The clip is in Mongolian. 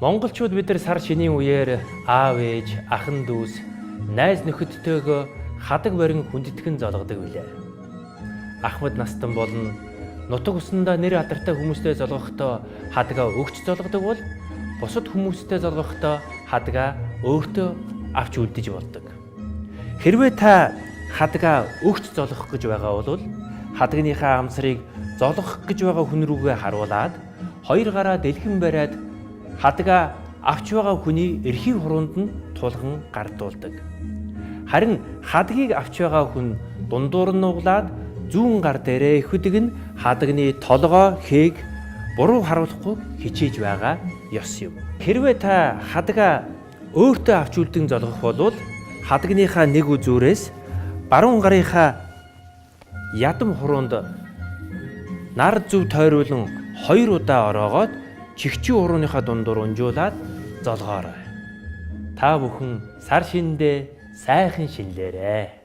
Монголчууд бид нар сар шинийн үеэр аав ээж, ахын дүүс, найз нөхөдтэйгөө хадаг барин хүндэтгэн золгодог билээ. Ахмад настан болон нутаг усандаа нэр алдартай хүмүүстэй золгохдоо хадгаа өгч золгодог бол бусад хүмүүстэй золгохдоо хадгаа өөртөө авч үлдэж болдог. Хэрвээ та хадгаа өгч золгох гэж байгаа бол хадгийнхаа амсрыг золгох гэж байгаа хүн рүүгээ харуулад хоёр гараа дэлгэн бариад хадгаа авч байгаа хүний эрхийн хуруунд нь тулган гардуулдаг. Харин хадгийг авч байгаа хүн дундуур нь углаад зүүн гар дээрээ ихэдэг нь хадгны толгой хээг буруу харуулахгүй хичээж байгаа ёс юм. Хэрвээ та хадгаа өөртөө авч үлдэн золгох бол хадгныхаа нэг үзүүрээс баруун гарынхаа ядам хуруунд нар зүв тойруулан 2 удаа ороогоод чихчүү урууныхаа дундуур унжуулад золгоорой. Та бүхэн сар шиндээ сайхан шинлээрэй.